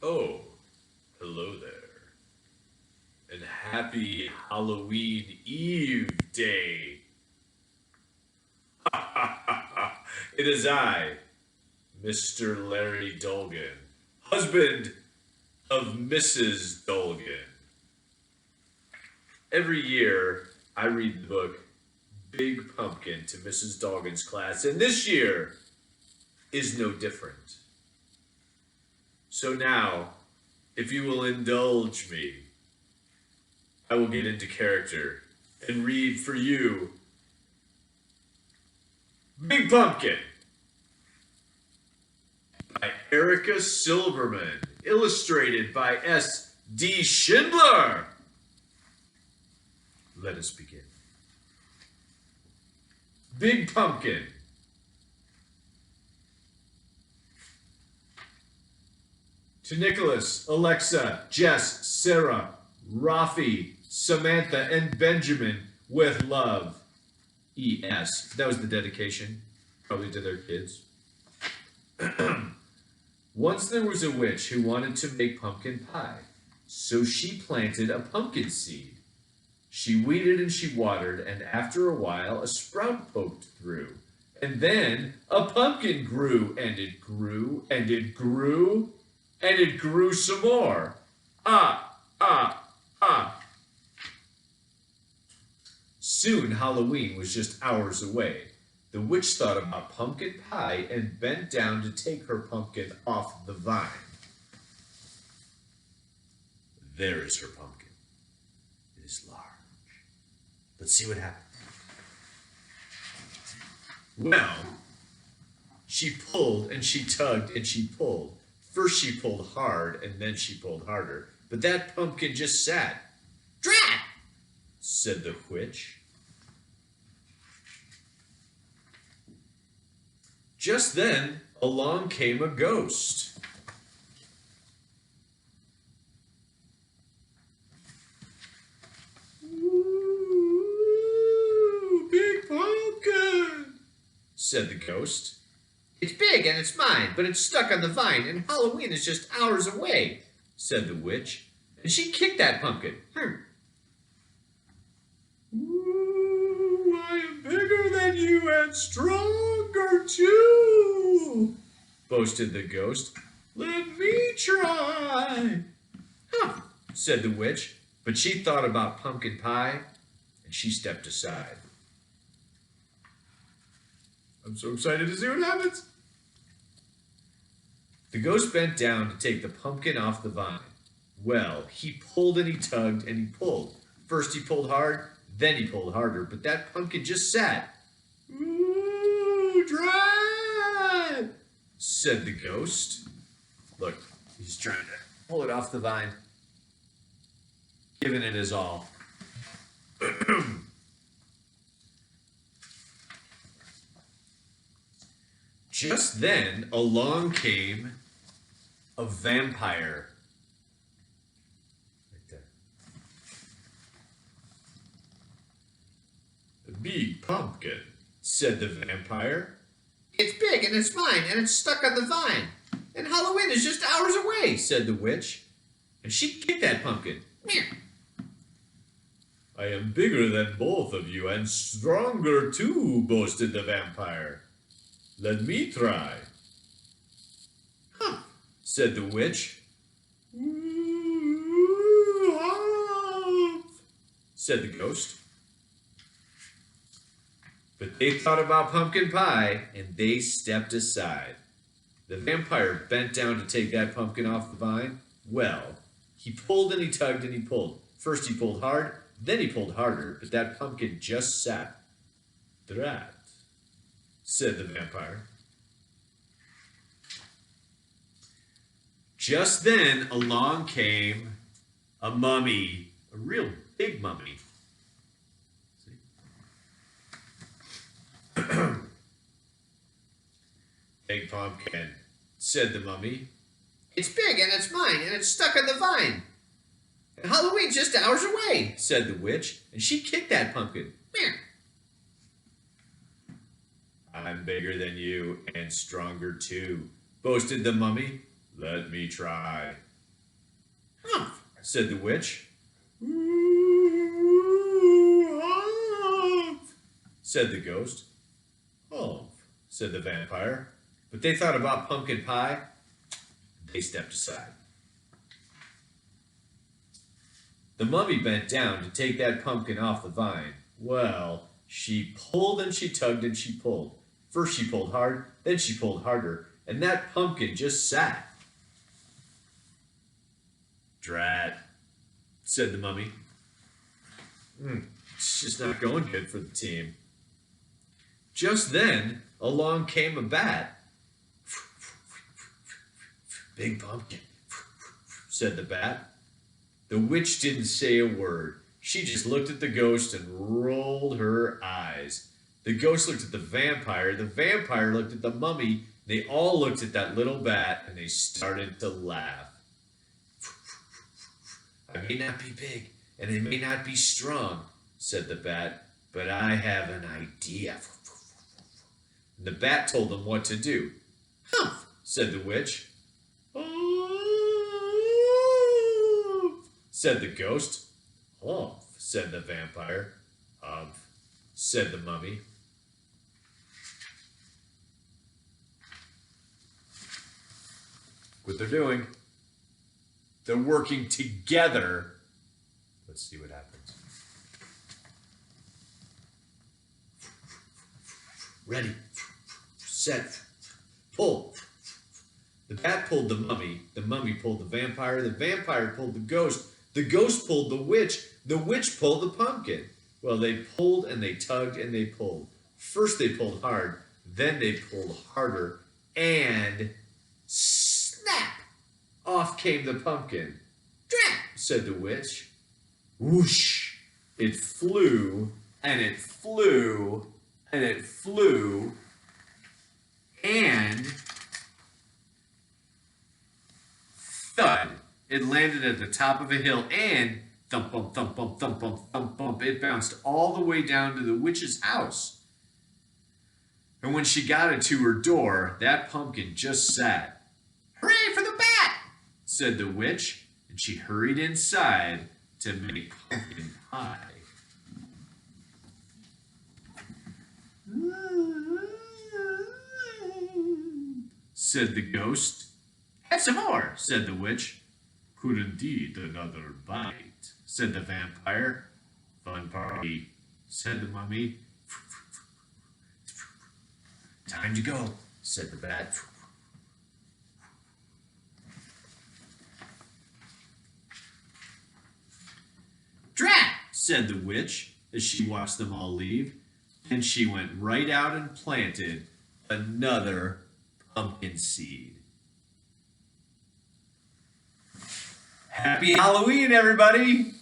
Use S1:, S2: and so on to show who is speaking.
S1: Oh, hello there, and happy Halloween Eve day. It is I, Mr. Larry Dolgin, husband of Mrs. Dolgin. Every year, I read the book Big Pumpkin to Mrs. Dolgin's class, and this year is no different. So now, if you will indulge me, I will get into character and read for you Big Pumpkin by Erica Silverman, illustrated by S.D. Schindler. Let us begin. Big Pumpkin. To Nicholas, Alexa, Jess, Sarah, Rafi, Samantha, and Benjamin, with love. E.S. That was the dedication, probably to their kids. Once there was a witch who wanted to make pumpkin pie, so she planted a pumpkin seed. She weeded and she watered, and after a while a sprout poked through. And then a pumpkin grew, and it grew, and it grew, and it grew some more. Ah, ah, ah. Soon Halloween was just hours away. The witch thought about pumpkin pie and bent down to take her pumpkin off the vine. There is her pumpkin. It is large. Let's see what happens. Well, she pulled and she tugged and she pulled. First she pulled hard and then she pulled harder. But that pumpkin just sat. Drat! Said the witch. Just then, along came a ghost. Ooh, big pumpkin, said the ghost. It's big and it's mine, but it's stuck on the vine, and Halloween is just hours away, said the witch. And she kicked that pumpkin. Ooh, I am bigger than you and stronger too, boasted the ghost. Let me try. Huh, said the witch, but she thought about pumpkin pie, and she stepped aside. I'm so excited to see what happens. The ghost bent down to take the pumpkin off the vine. Well, he pulled and he tugged and he pulled. First he pulled hard, then he pulled harder, but that pumpkin just sat. Ooh, dry, said the ghost. Look, he's trying to pull it off the vine, giving it his all. Just then, along came a vampire. Right there. The big pumpkin, said the vampire. It's big and it's mine and it's stuck on the vine. And Halloween is just hours away, said the witch. And she kicked that pumpkin. I am bigger than both of you and stronger too, boasted the vampire. Let me try. Huh, said the witch. Ooh, humph, said the ghost. But they thought about pumpkin pie, and they stepped aside. The vampire bent down to take that pumpkin off the vine. Well, he pulled and he tugged and he pulled. First he pulled hard, then he pulled harder, but that pumpkin just sat. Drat, said the vampire. Just then, along came a mummy, a real big mummy. Big pumpkin, said the mummy. It's big and it's mine and it's stuck on the vine. And Halloween's just hours away, said the witch, and she kicked that pumpkin. I'm bigger than you and stronger too, boasted the mummy. Let me try. "Humph," said the witch. "Humph," said the ghost. "Humph," said the vampire. But they thought about pumpkin pie. They stepped aside. The mummy bent down to take that pumpkin off the vine. Well, she pulled and she tugged and she pulled. First she pulled hard, then she pulled harder, and that pumpkin just sat. "Drat," said the mummy. It's just not going good for the team. Just then, along came a bat. "Big pumpkin," said the bat. The witch didn't say a word. She just looked at the ghost and rolled her eyes. The ghost looked at the vampire looked at the mummy, they all looked at that little bat, and they started to laugh. "I may not be big, and I may not be strong," said the bat, "but I have an idea." And the bat told them what to do. "Humph," said the witch. "Humph," said the ghost. "Humph," said the vampire. "Humph," said the mummy. What they're doing, they're working together. Let's see what happens. Ready, set, pull. The bat pulled the mummy pulled the vampire pulled the ghost pulled the witch pulled the pumpkin. Well, they pulled and they tugged and they pulled. First they pulled hard, then they pulled harder, and snap! Off came the pumpkin. "Drat!" said the witch. Whoosh! It flew, and it flew, and it flew, and thud! It landed at the top of a hill, and thump, bump, thump, bump, thump, bump, thump, bump. It bounced all the way down to the witch's house. And when she got it to her door, that pumpkin just sat. "Hooray for the bat!" said the witch, and she hurried inside to make pumpkin pie. Said the ghost. "Have some more," said the witch. "Could indeed another bite," said the vampire. "Fun party," said the mummy. "Time to go," said the bat. "Drat!" said the witch as she watched them all leave. And she went right out and planted another pumpkin seed. Happy Halloween, everybody!